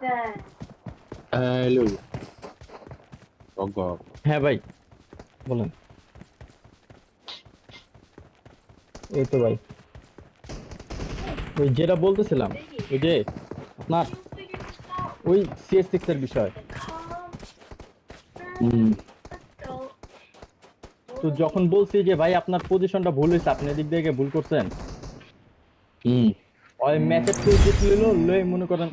Hello অগো। হ্যাঁ ভাই বলেন। এই তো ভাই ওই যেটা বলতেছিলাম, ওই যে আপনার ওই CS6 এর বিষয়। হুম তো যখন বলছি যে ভাই আপনার পজিশনটা ভুল হয়েছে, আপনি এদিক থেকে ভুল করছেন, হুম ওই ম্যাচের তো জিত লিলো লই মনে করেন।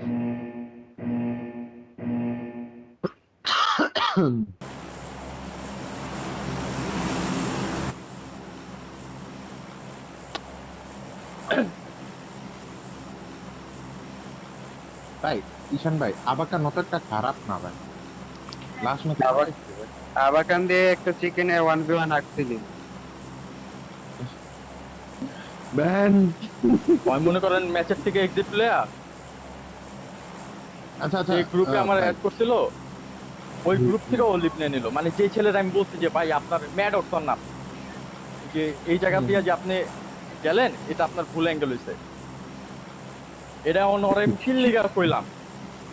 ভাই ঈশান ভাই আবাকা নতটা খারাপ না ভাই, লাস্ট ম্যাচ আবার পাঠাইছে ভাই। আবাকান দিয়ে একটা চিকেনের 1v1 আটছিলি। ব্যান। ওই মনে করেন ম্যাচের থেকে এক্সিট প্লেয়ার আচ্ছা আচ্ছা যে গ্রুপে আমার ভাই। অ্যাড করছিল, ওই হুম, গ্রুপ হুম, থেকে ও লিপ নিয়ে নিল। মানে যে ছেলের আমি বলছি যে ভাই আপনার ম্যাড অর্থ না, যে এই জায়গা হুম, দিয়ে যে আপনি গেলেন এটা আপনার ভুল অ্যাঙ্গেল হয়েছে, এটা অন্য কিল লিগা কইলাম।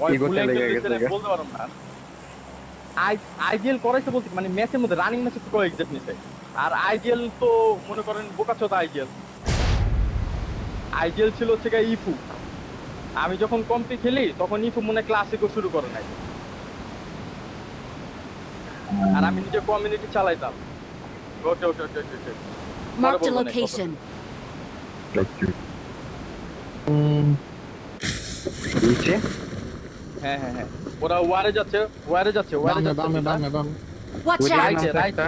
ওই ভুল ইগোতে অ্যাঙ্গেল লেগে হয়েছে গেছে আমি গা। বলতে পারবো না। আইজিএল করাইছে বলতে কি, মানে ম্যাচের মধ্যে রানিং ম্যাচে তো এক্সিট নিছে। আর আইজিএল তো মনে করেন বোকাচোদা আইজিএল। আইজিএল ছিল হচ্ছে গিয়ে ইফু। আমি যখন কম্পি খেলি তখন ইফু মনে ক্লাসিকও শুরু করে নাই, আর আমি নিজে কমিউনিটি চালাইতাম। ওকে ওকে ওকে ওকে ওকে, পরে Marked a বলবো না কথা। location. হুম, নিচে হ্যাঁ হ্যাঁ হ্যাঁ, ওরা ওয়ারে যাচ্ছে, ওয়ারে যাচ্ছে, ওয়ারে বামে যাচ্ছে বামে বুঝলা? বামে বামে। Watch ওই জায়গায় out! রাইটে নামছে রাইটে। একটা,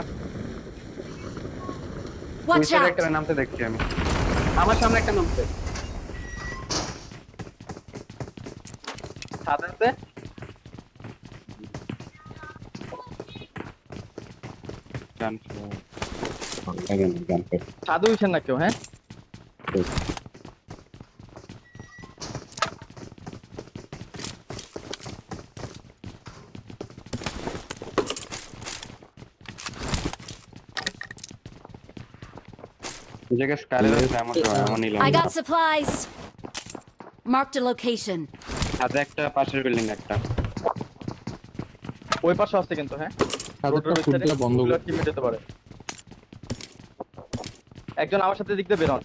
ওই Watch সাইডে out! একটা নামতে দেখছি আমি। আমার সামনে একটা নামছে। ছাদেতে গান ছাদে উঠছেন না কেউ? হ্যাঁ ওই জায়গায় স্কালের আছে, আমার এমন নিলাম I got supplies. Marked a location. সাথে একটা পাশের বিল্ডিং একটা। ওই পাশে আসছে কিন্তু। হ্যাঁ রোডের তাদেরটা ওই ফুট সাইডে দেওয়া বন্ধ ওগুলো করতে টিমে যেতে পারে। একজন আমার সাথে দিক দিয়ে বেরোন।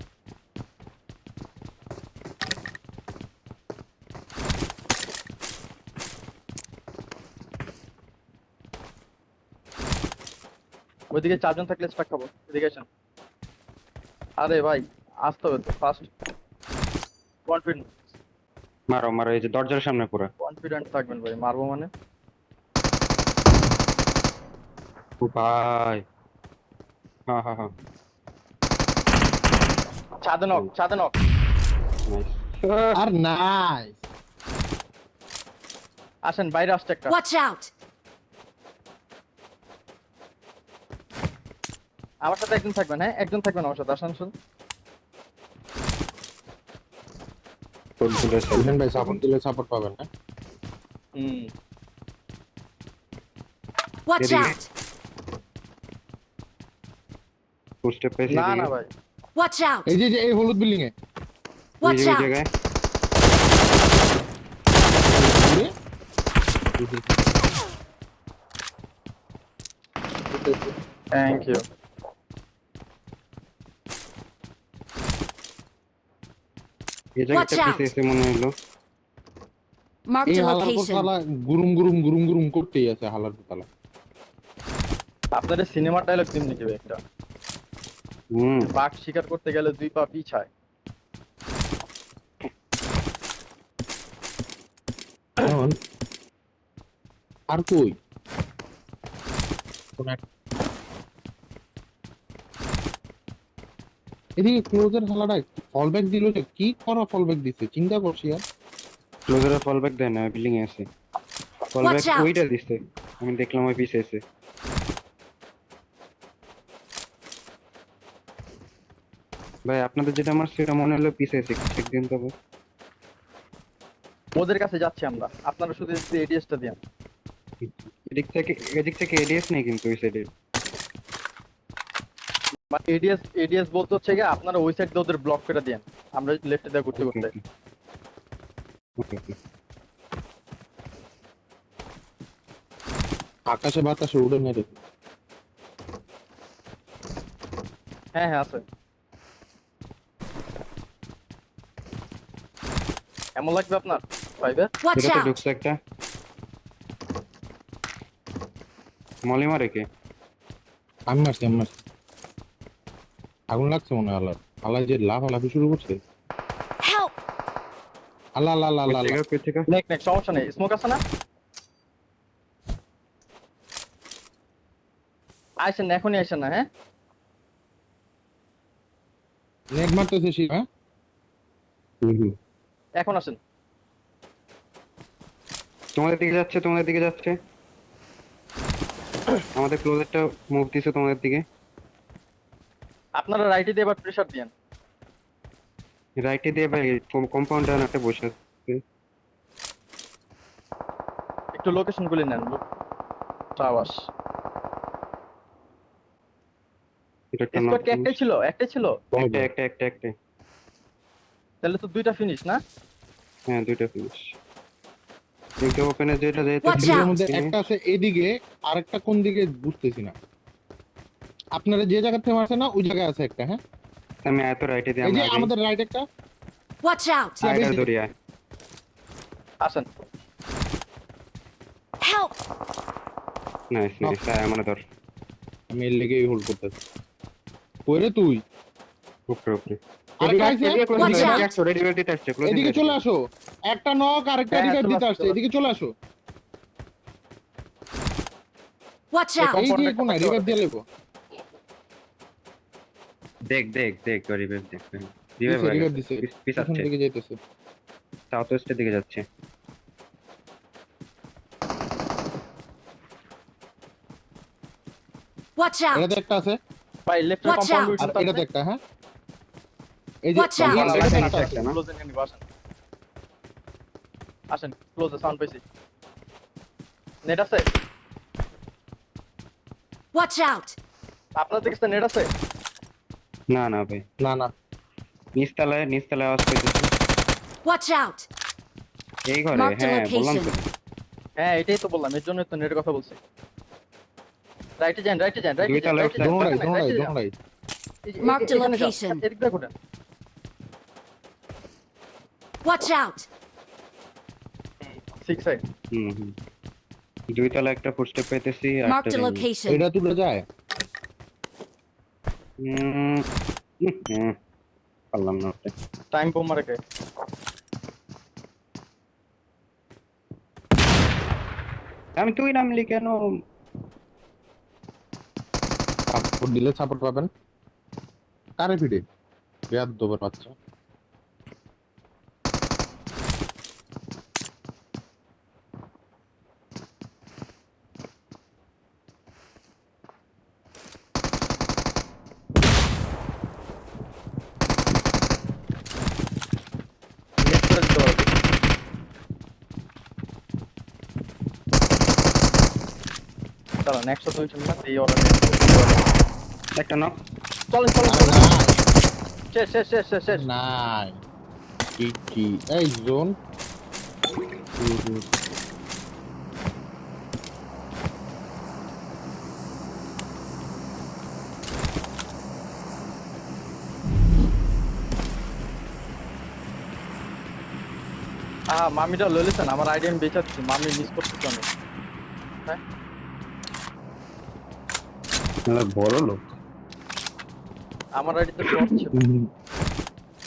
ওইদিকে চারজন থাকলে স্টাক খাবো, এদিকে আসেন। আরে ভাই আসতে হবে তো ফার্স্ট। কনফিডেন্ট, মারো মারো, এই যে দরজার সামনে পুরো। কনফিডেন্ট থাকবেন ভাই, মারবো মানে। ও ভাই, হ্যাঁ হ্যাঁ হ্যাঁ, ছাদে নক, ছাদে নক। নাইস। আর নাই। আসেন বাইরে আসছে একটা। Watch out! আমার সাথে একজন থাকবেন, হ্যাঁ একজন থাকবেন আমার সাথে। আসেন আসেন। ঈশান ভাই সাপোর্ট দিলে সাপোর্ট পাবেন না। হুম Watch এদিকে out! পোস্টে পেয়েছি না এদিকে। না ভাই, Watch out! এই যে এই হলুদ বিল্ডিং এ ওই Watch যে ওই out! জায়গায় থ্যাংক ইউ। এই জায়গায় Watch একটা out! পিছে এসে মনে হলো। Marked এই a হালার পর location. শালা গুরুম গুরুম গুরুম গুরুম করতেই আছে হালার তালা। আপনাদের সিনেমার ডায়লগ দিন নাকি ভাই একটা? হুম, বাঘ শিকার করতে গেলে দুই পা পিছায়। এখন আর কই কোন এক এদিকে ক্লোজের হালাটা ফল ব্যাক দিল যে কি করা ফল ব্যাক দিচ্ছে চিন্তা করছি আর। ক্লোজারে ফল ব্যাক দেয় না, বিল্ডিং এ আছে। Fall back Watch out! ওইটা দিছে, আমি দেখলাম ওই পিছে এসে। ভাই আপনাদের যেটা আমার সেটা মনে হলো পিছে এসে, চেক দিন তবে। ওদের কাছে যাচ্ছি আমরা, আপনারা শুধু এডিএসটা দিন। এদিক থেকে এডিএস নেই কিন্তু ওই সাইডে। মানে এডিএস এডিএস বলতে হচ্ছে গিয়ে আপনারা ওই সাইড দিয়ে ওদের ব্লক করে দেন, আমরা লেফটে দিয়ে ঘুরতে ওকে ঘুরতে। ওকে ওকে ওকে। আকাশে বাতাসে উড়ে মেরে হ্যাঁ হ্যাঁ আছে। এমন লাগবে আপনার পাইবে? Watch এটাতে out! ঢুকছে একটা মলি মারে কে? আমি মারছি আমি মারছি আগুন লাগছে মনে হয় আল্লাহ আল্লাহ যে লাফালাফি শুরু করছে Help! আল্লাহ আল্লাহ আল্লাহ আল্লাহ আল্লাহ। কই থেকে? নেক নেক সমস্যা নেই, স্মোক আছে না? আইসেন না, এখনই আইসেন না। হ্যাঁ নেট মারতেছে সে হ্যাঁ এখন আসেন। তোমাদের দিকে যাচ্ছে, তোমাদের দিকে যাচ্ছে। আমাদের ক্লোজেরটা মুভ দিছে তোমাদের দিকে। আপনারা রাইটে দিয়ে এবার প্রেসার দিয়েন। রাইটে দিয়ে ভাই কম্পাউন্ডে একটা বসে আছে। একটু লোকেশন গুলি নেন। টাওয়াস এটা একটা স্কোয়াড কি একটাই ছিল? একটাই ছিল? একটা তাহলে তো দুইটা ফিনিশ না? হ্যাঁ দুইটা ফিনিশ। কিন্তু ওপেনে যেটা Watch যেটা out! এর মধ্যে একটা আছে এদিকে আরেকটা কোন দিকে বুঝতেছি না আপনারা যে জায়গা থেকে মারছেন না ওই জায়গায় আছে একটা হ্যাঁ আমি এত রাইটে দিয়ে এই যে আমরা আমাদের রাইট একটা Watch out! আইডা দরিয়া আসেন। Help! নাইস নাইস আমরা ধর আমি এর লেগেই হোল্ড করতেছি কইরে তুই উপরে উপরে আরেকটা আইছে? Watch out! রেডি দিতে আসছে এদিকে চলে আসো একটা নক আরেকটা হ্যাঁ, রিভাইভ চলে দিতে আসো, আসছে চলে এদিকে চলে আসো Watch out! এই যে Compound কোন একটা রিভাইভ করতে দিয়ে লেবো দেখ রিভাইভ দেখ রিভাইভ দিছে পিছ পিছন আসছে দিকে যাইতেছে সাউথ ওয়েস্টের দিকে যাচ্ছে। Watch out! এটাতে একটা আছে ভাই লেফটের Watch কম্পাউন্ড out! আর উঠতে এটাতে একটা হ্যাঁ এই যে Watch out! এই- Compound এটাতে একটা একটা আছে। না? ক্লোজে নিয়ে নিব। আসেন আসেন, ক্লোজে সাউন্ড পাইছি। নেট আছে? Watch out! আপনার দিকে নেট আছে? না না ভাই না না নিচতলায় আওয়াজ পাইতেছি। Watch out! এই ঘরে Mark the হ্যাঁ বললাম তো। location. হ্যাঁ এটাই তো বললাম, এর জন্য তো নেটের কথা বলছি। রাইটে যান, রাইটে যান, রাইটে দুই যান, তলায় রাইটে যান, দোনোটাই রাইটে যান, দোনোটাই রাইটে যান। দোনোটাই এই যে, Mark the এখানে যান, location. এদিক দিয়ে ঘুরেন। Watch out! 6 সাইড। হুম দুই তলায় একটা ফুটস্টেপ পাইতেছি আর Mark একটা the যায়নি। location. এটা তুলে যায় হুম, পারলাম না ওটা। টাইম কম মারে কে? আমি তুই নামলি কেন? সাপোর্ট দিলে সাপোর্ট পাবেন কারে ফিডে বেয়াদ দোবার বাচ্চা নেট করে দিতে পারবে। চলো নেক্সট তো হইছে না, এই ওরা নেট। একটা নক চলেন চলেন আরে চলেন। নাই শেষ শেষ শেষ শেষ শেষ। নাই কি এই জোন মামিটা লইলেছেন, আমার আইডি আমি বেচা দিচ্ছি, মামি মিস করতেছি আমি। হ্যাঁ বড় লোক। আমার আইডি তো শর্ট ছিল।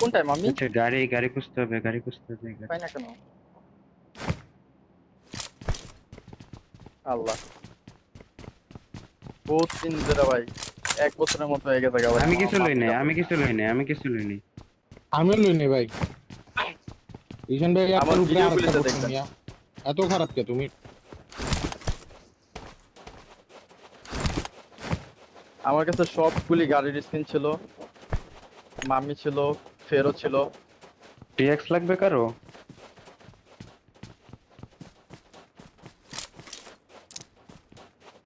কোনটায় মামি? আচ্ছা গাড়ি খুঁজতে হবে গাড়ি। পাই না কেন? আল্লাহ, বহুত দিন ধরে ভাই, 1 বছরের মতো হয়ে গেছে ভাই। আমি আমার কিছু লই নাই মামিটা- আমি কিছু লই নাই। আমিও লই নি ভাই ঈশান ভাই আমার আপনার উপরে ভিডিও আরেকটা গুলিতে করছেন দেখবেন। মিয়া। এত খারাপ কে তুমি আমার কাছে সবগুলি গাড়ির স্কিন ছিল, মামি ছিল, ফেরো ছিল। টিএক্স লাগবে কারো?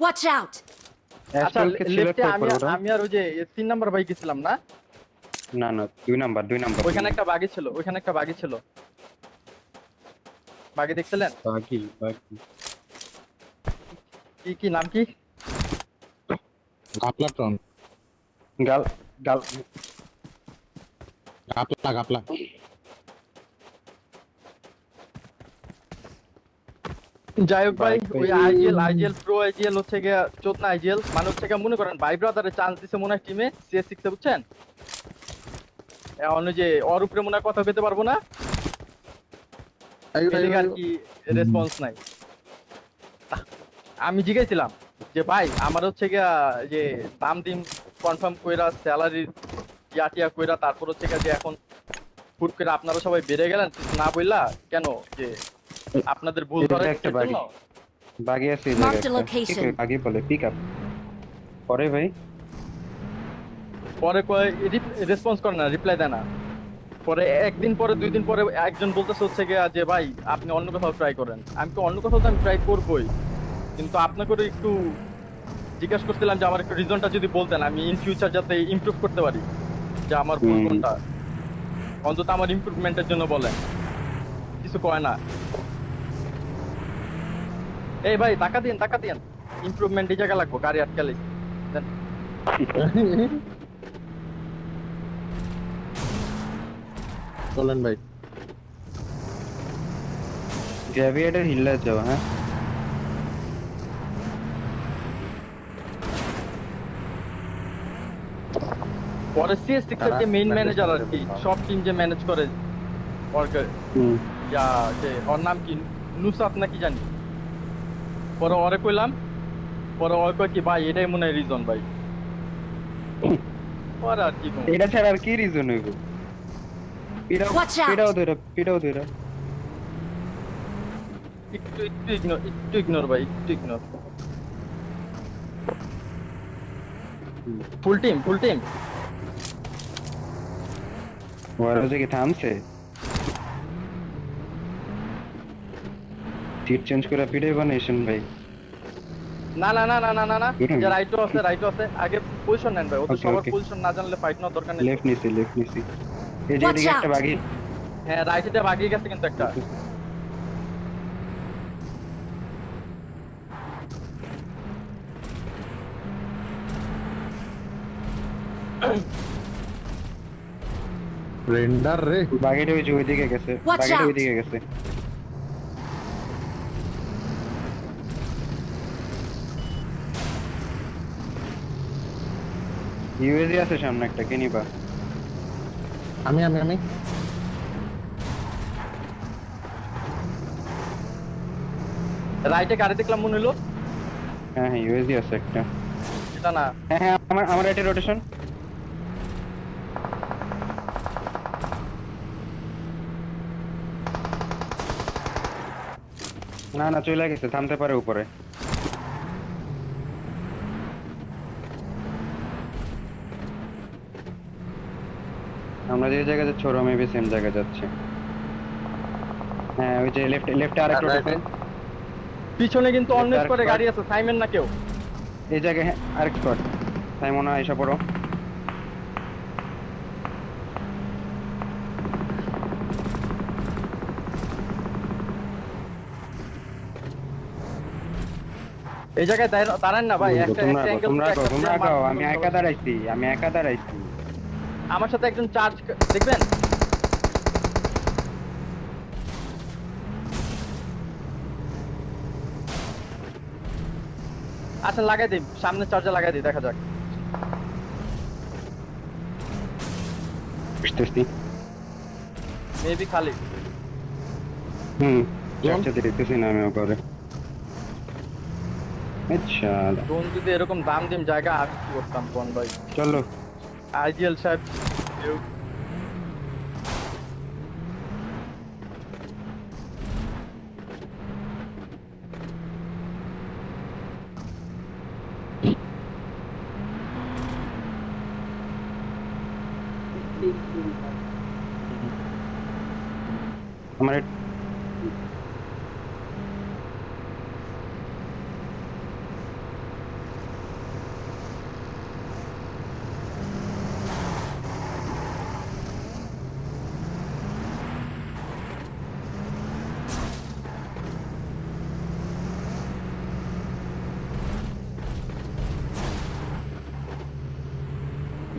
Watch out! আচ্ছা লেফটে আমি আর ওই যে 3 নাম্বার বাইক গেছিলাম না, না 2 নাম্বার ওইখানে একটা বাগি ছিল, ওইখানে একটা বাগি ছিল। বাগি দেখছিলেন? বাকি কি কি নাম কি? গাপলাটন। গাল গাল গাপলা গাপলা। যাই হোক ভাই, ভাই, ওই আইজিএল প্রো আইজিএল হচ্ছে গিয়া 14 আইজিএল মানে হচ্ছে গিয়া মনে করেন ভাই ব্রাদারে চান্স দিছে মনে হয় টিমে CS6 এ, বুঝছেন? এখন ওই যে ওর উপরে মনে হয় কথা পেতে পারবো না, এদিকে আর কি রেসপন্স নাই। আমি জিজ্ঞাসছিলাম যে ভাই আমার হচ্ছে গিয়া যে দাম দিম কনফার্ম কইরা স্যালারি টিয়া কইরা তারপর হচ্ছে গিয়া যে এখন হুট করে আপনারা সবাই বেড়ে গেলেন কিছু না বললা কেন, যে আপনাদের ভুল এটা ধরার একটা জন্য? বাগি আছে এই Marked a জায়গায় location. বাগি বলে পিক আপ পরে ভাই। পরে কয় রেসপন্স করে না, রিপ্লাই দেয় না। পরে একদিন পরে 2 দিন পরে একজন বলতেছে হচ্ছে গিয়া যে ভাই আপনি অন্য কোথাও ট্রাই করেন। আমি তো অন্য কোথাও তো আমি ট্রাই করবোই, কিন্তু আপনাকে একটু জিজ্ঞাসা করছিলাম যে আমার একটু রিজনটা যদি বলতেন আমি ইন ফিউচার যাতে ইমপ্রুভ করতে পারি, যে আমার ভুল কোনটা, অন্তত আমার ইমপ্রুভমেন্টের জন্য বলেন। কিছু কয় না। এই ভাই টাকা দিন ইমপ্রুভমেন্ট এই জায়গা লাগবো, গাড়ি আটকালে দেন। চলেন ভাই। গ্র্যাভিয়েটের হিল্লার যাও। হ্যাঁ পরে CS6 এর যে মেইন ম্যানেজার আর কি, সব টিম যে ম্যানেজ করে ওয়ার্কার, যা যে ওর নাম কি নুসাত নাকি জানি। পরে ওরে কইলাম, পরে ওর কয় কি ভাই এটাই মনে হয় রিজন ভাই। পরে আর কি কম। এটা ছাড়া আর কি রিজন হইব? Watch out! পিটাও ধরে একটু ইগনোর ভাই, একটু ইগনোর। ফুল টিম ওরা যে কি থামছে সিট চেঞ্জ করে পিটাই বানাইছেন ভাই। না না না না না না না, হুম। যে রাইটও আছে, আগে পজিশন নেন ভাই। ও তো Okay, সবার okay. পজিশন না জানলে ফাইট নেওয়ার দরকার নেই। লেফট নিছি এই যে Watch এদিকে একটা out! বাগি। হ্যাঁ রাইটে বাগিয়ে গেছে কিন্তু একটা। রেন্ডার রে। বাগিটা ওই যে ওইদিকে গেছে, Watch বাগিটা out! ওইদিকে গেছে। ইউএসি আছে সামনে একটা, কে নিবা? আমি রাইটে গাড়ি দেখলাম মনে হলো, হ্যাঁ ইউএসি আছে একটা। এটা না। হ্যাঁ আমার এটা রোটেশন। না চলে গেছে, থামতে পারে উপরে। আমরা যে জায়গায় যাচ্ছি ওরা মেবি সেম জায়গায় যাচ্ছে। হ্যাঁ ওই যে লেফটে আরেকটা রোটেশন। পিছনে কিন্তু অন্য Left আর স্কোয়াডে squad। গাড়ি আছে, সাইমেন না কেউ। এই জায়গায় হ্যাঁ আরেক স্কোয়াড। তাই মনে হয় এসে পড়ো। এই জায়গায় দাঁড়ান না ভাই, একটা অ্যাঙ্গেল তোমরা গাও, আমি একা দাঁড়াইছি। আমার সাথে একজন চার্জ দেখবেন। আচ্ছা লাগাই দিই, সামনে চার্জার লাগাই দিই, দেখা যাক। বুঝতেছি। মেবি খালি। চার্জে দেখতেছি না আমি ওপরে। আচ্ছা ড্রোন যদি এরকম দাম দিম জায়গা আমি কি করতাম কোন ভাই। চলো। আইজিএল সাহেব কেউ আমার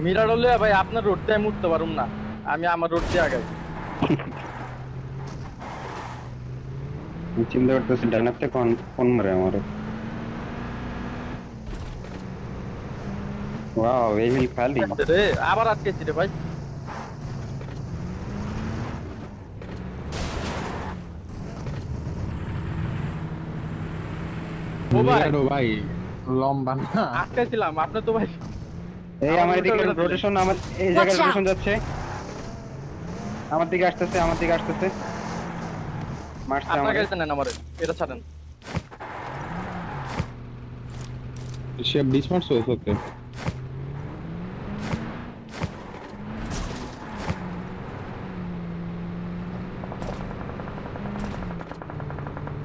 মিরার হলে ভাই আপনার রোড দিয়ে আমি উঠতে পারুম না, আমি আমার রোড দিয়ে আগাই। আমি চিন্তা করতেছি ডানাতে কোন কোন মারে আমারে। ওয়াও এই হিল খালি। রে আবার আটকেছি রে ভাই। ও ভাই মিরাডো ভাই লম্বা না। আটকেছিলাম আপনি তো ভাই। এই আমার দিকে রোটেশন, আমার এই জায়গায় Watch out! রোটেশন যাচ্ছে, আমার দিকে আসতেছে, আমার দিকে আসতেছে, মারছে আপনার আমারে। গাড়িতে নেন আমারে, এটা ছাড়েন। সে ডিসমার্ট হয়েছে ওকে।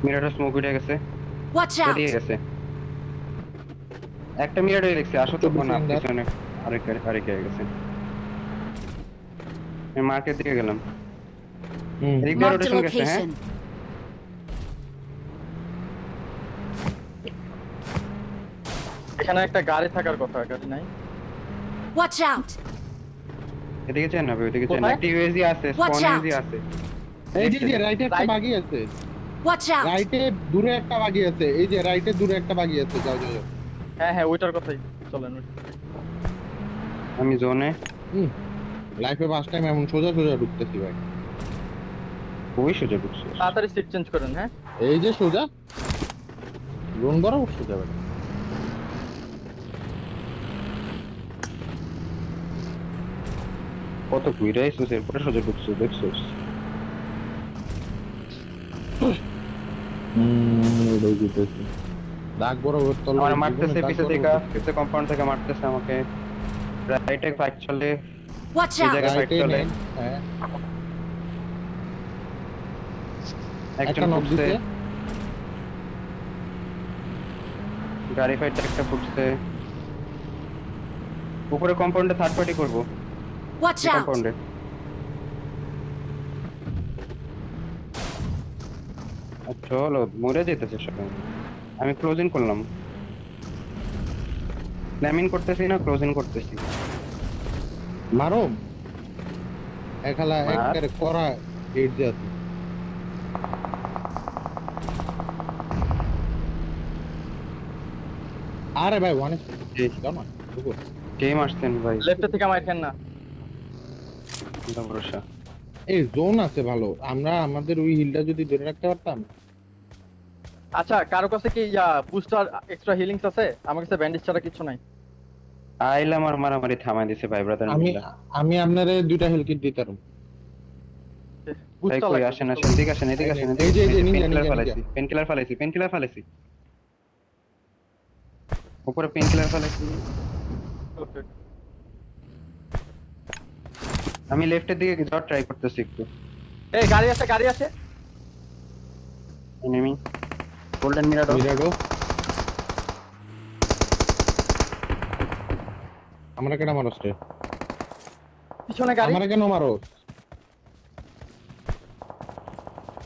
মিরারটা স্মোক উঠে গেছে, Watch out! এদিকে গেছে। একটা মিরার হয়ে গেছে, আসো তো কোন Defender. পিছনে আরেক হয়ে গেছে। আমি মার্কেট দিকে গেলাম, হুম এদিক দিয়ে Marked a রোটেশন গেছে। হ্যাঁ location. এখানে একটা গাড়ি থাকার কথা, গাড়ি নাই। Watch out! এদিকে চেন হবে, ওইদিকে চেন। কোথায়? একটা ইউএসজি আছে, Watch স্পন out! ইউএসজি আছে। এই যে রাইটে একটা Right. বাগি আছে, Watch out! রাইটে দূরে একটা বাগি আছে, এই যে রাইটে দূরে একটা বাগি আছে, যাও যাও যাও। হ্যাঁ হ্যাঁ ওইটার কথাই, চলেন। আমি জোনে লাইফে ফার্স্ট টাইম এমন সোজা সোজা ঢুকতেছি ভাই। খুবই সোজা ঢুকছে। তাড়াতাড়ি সিট চেঞ্জ করেন। হ্যাঁ এই যে সোজা রোন বরাবর সোজা ভাই। কত ঘুরে আইসোস, এরপরে সোজা ঢুকছে, দেখছোস? ওটাই জিতেছি। দাগ বরাবর তল আমার মারতেছে পিছে থেকে, পিছে কম্পাউন্ড থেকে মারতেছে আমাকে। রাইটে ফাইট চলে, Watch এই out! জায়গায় ফাইট চলে। হ্যাঁ একজন একটা নক ফুটছে, দিতে। গাড়ি ফাইট একটা ফুটছে। উপরে কম্পাউন্ডে থার্ড পার্টি করবো, Watch out! কম্পাউন্ডে। চলো মরে যেতেছে সবাই। আমি ক্লোজিং করলাম, স্ল্যামিং করতেছি না, ক্লোজিং করতেছি। মারো এখালা মার। একবারে করা হিট দিয়ে আছে। আরে ভাই ওয়ান জি। যাও না ঢুকো। কে মারছেন ভাই? লেফট থেকে আমার খেন না। চিন্তা ভরসা। এই জোন আছে ভালো, আমরা আমাদের ওই হিলটা যদি ধরে রাখতে পারতাম। আচ্ছা কারো কাছে কি বুস্টার এক্সট্রা হিলিংস আছে? আমার কাছে ব্যান্ডেজ ছাড়া কিছু নাই। আইলাম আর মারামারি থামাই দিছে ভাই ব্রাদার। আমি আপনারে দুইটা হেল কিট দিতাম। ভাই বুস্টার কই লাগবে, আসেন booster আসেন, এদিকে আসেন, এদিকে আসেন। এই যে নিঞ্জা পেনকিলার নিঞ্জা ফালাইছি, পেনকিলার ফালাইছি, পেনকিলার ফালাইছি, উপরে পেনকিলার ফালাইছি। লাগবে। আমি লেফটের দিকে যাওয়ার ট্রাই করতেছি একটু। এই গাড়ি আছে, গাড়ি আছে। Enemy golden মিরাডো। মিরাডো আমরা কেন মারোস রে? পিছনে গাড়ি। আমরা কেন মারো?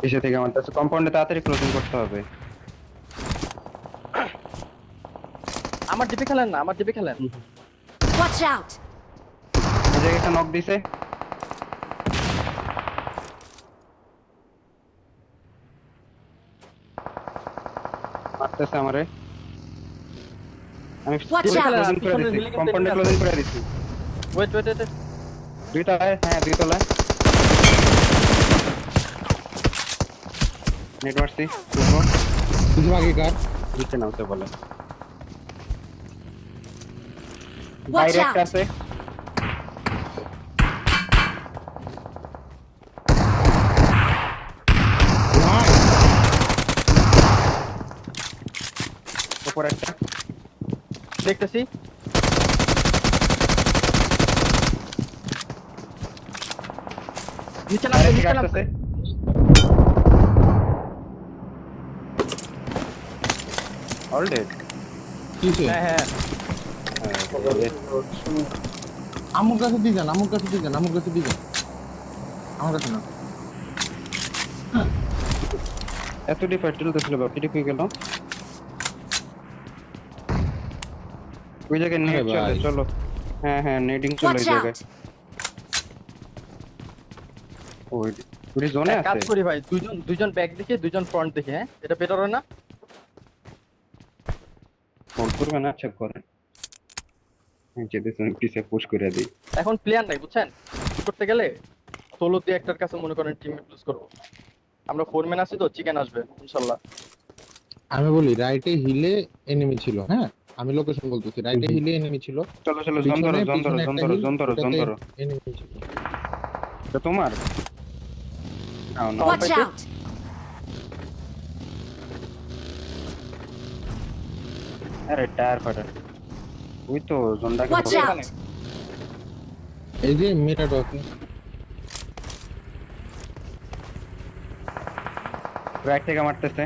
এসে থেকে আমার কাছে কম্পাউন্ডে তাড়াতাড়ি ক্লোজিং করতে হবে। আমার ডিপি খেলেন না, আমার ডিপি খেলেন। Watch out! এই জায়গায় একটা নক দিছে, মারতেছে আমারে। আমি Watch out! ক্লোজিং করে পিছনে দিছি, building এর কম্পাউন্ডে দিকে ক্লোজিং করে দিছি। Wait wait wait. দুই তলায়, হ্যাঁ দুই তলায়। নেট মারছি, দুটো কিছু আগে কার নিচে নামতে বলে। Watch বাইরে out! একটা আছে, ভাই উপর একটা। দেখতেছি। নিচে নামছে, বাইরে থেকে নিচে নামছে। আসতেছে। All dead. কিসে হ্যাঁ হ্যাঁ আমুর কাছে দিয়ে যান, আমুর কাছে দিয়ে যান, আমুর কাছে দিয়ে যান, আমার কাছে না। এত ডিফাইট চলতেছিল, বাকিটা কই গেল? ওই জায়গায় নেট আরে চলে, ভাই। চলো হ্যাঁ হ্যাঁ নেডিং চলে Watch জায়গায়। out! ওই ওই জোনে এক কাজ আছে। করি ভাই, দুইজন ব্যাক দেখে দুইজন ফ্রন্ট দেখে, হ্যাঁ এটা বেটার হয় না? হোল্ড করবে না, চেক করেন। যেতে পিছে পুশ করে দিই। এখন প্লেয়ার নাই বুঝছেন, করতে গেলে সোলো দিয়ে একটার কাছে মনে করেন টিম লুজ করবো। আমরা ফোরম্যান আছি তো, চিকেন আসবে ইনশাল্লাহ। আমি বলি রাইটে হিলে এনিমি ছিল, হ্যাঁ আমি লোকেশন বলতেছি, রাইটে হুম। হিলে এনিমি ছিল, চলো চলো, জোন পিছনে ধরো জোন ধরো পিছনে জোন একটা ধরো হিল, জোন ধরো জোন ওটাতে ধরো। এনিমি ছিল। এটা তোমার? নাও নাও। Watch পাইছে? out! আরে টায়ার ফাটা। ওই তো জোনটাকে Watch ধরো। out! এই যে মেটাটো আছে। রাইট থেকে মারতেছে।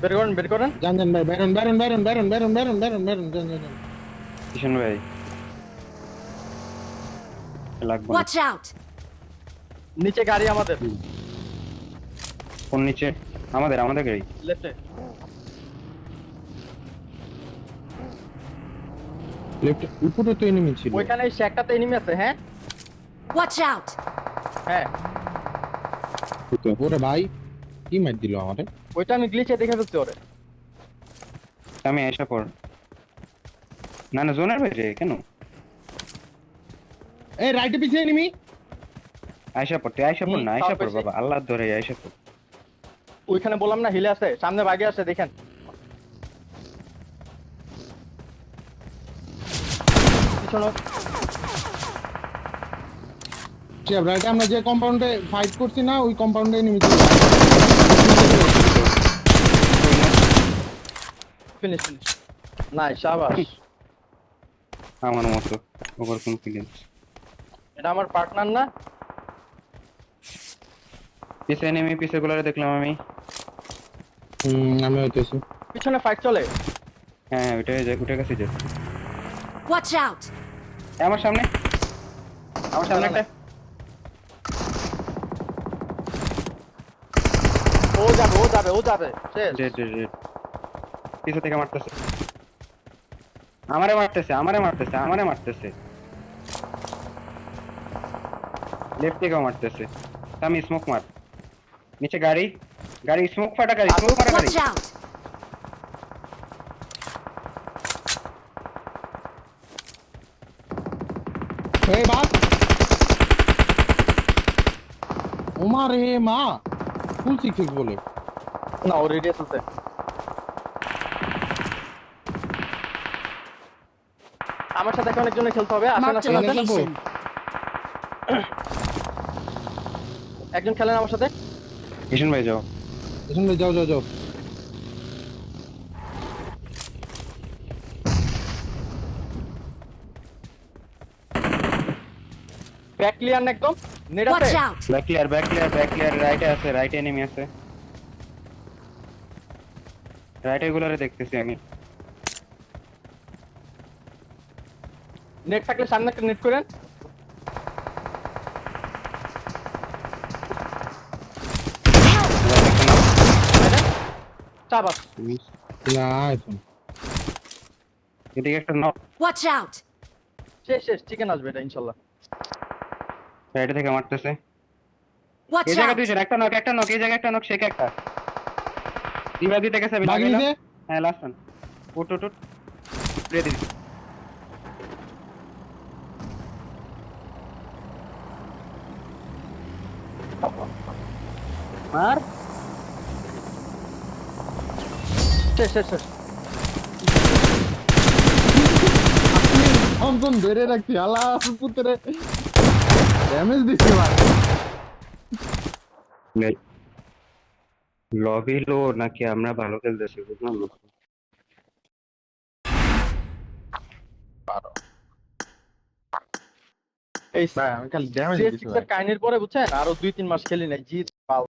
বের করেন বের করেন। জান জান ভাই, Baron Baron Baron Baron Baron Baron Baron Baron জান জান জান। কিষণ ভাই লাগবে না। Watch out! নিচে গাড়ি আমাদের, কোন নিচে? আমাদের আমাদের গাড়ি। লেফটে। লেফট উপরে তো এনিমি ছিল। ওইখানে এই শ্যাকটাতে এনিমি আছে, হ্যাঁ Watch out! হ্যাঁ। ওরে ভাই কি মার দিল আমারে। ওইটা আমি গ্লিচে দেখে ফেলছি ওরে। আমি আইসা পর। না না জোনের বাইরে কেন? এই রাইটে পিছে এনিমি। আইসা পর, তুই আইসা পর না, আইসা পর বাবা, আল্লাহ ধরে আইসা পর। ওইখানে বললাম না হিলে আছে, সামনে বাগে আছে দেখেন। পিছনে রাইটে আমরা যে কম্পাউন্ডে ফাইট করছি না, ওই কম্পাউন্ডে এনিমি ছিল। Finish finish. নাই শাবাশ। আমার মতো ওভার কনফিডেন্স। এটা আমার পার্টনার না? পিছে নেমে পিছে গুলারে দেখলাম আমি। আমি হইতেছি। পিছনে ফাইট চলে। হ্যাঁ ওইটাই যাই, ওটার কাছে যাই। Watch out! আমার সামনে, আমার সামনে একটা। ও যাবে ও যাবে ও যাবে শেষ। Dead dead dead. পিছে থেকে মারতেছে, আমারে মারতেছে আমারে মারতেছে আমারে মারতেছে। লেফট থেকেও মারতেছে। আমি স্মোক মার। নিচে গাড়ি, গাড়ি স্মোক ফাটা গাড়ি, স্মোক ফাটা গাড়ি। Watch out! এই বাস ওমা রে মা, ফুল সিক্স বলে। না ও রেডিয়াস আছে। আমার সাথে এখন একজনে খেলতে হবে, আসেন Marked a আসেন আসেন। location. একজন খেলেন আমার সাথে। কিষণ ভাই যাও। শুনবে যাও যাও যাও। ব্যাক ক্লিয়ার না একদম। নেট Watch আছে। out! Back clear back clear back clear. রাইটে আছে, রাইটে এনিমি আছে। রাইটে গুলারে দেখতেছি আমি। নেট থাকলে সামনে একটা নেট করেন। শাবাশ। না এখন এদিকে একটা নক। Watch out! শেষ শেষ, চিকেন আসবে এটা ইনশাআল্লাহ। রাইটে থেকে মারতেছে। Watch এই জায়গা out! দুইজন, একটা নক একটা নক, এই জায়গা একটা নক, শেখ একটা। দিবা দিতে গেছে, আমি বাগি লাগাইলাম। দিছে। হ্যাঁ লাস্ট ওয়ান। উঠ উঠ উঠ। রেডি। মার। শেষ শেষ শেষ। অন্তন ধরে রাখছি আলা পুত্রে ড্যামেজ দিছে ভাই। লবি লো নাকি আমরা ভালো খেলতেছি বুঝলাম না। এই ভাই আমি খালি ড্যামেজ দিছি CS6 এর কাহিনীর পরে বুঝছেন আরো 2-3 মাস খেলি নাই, জিত পাল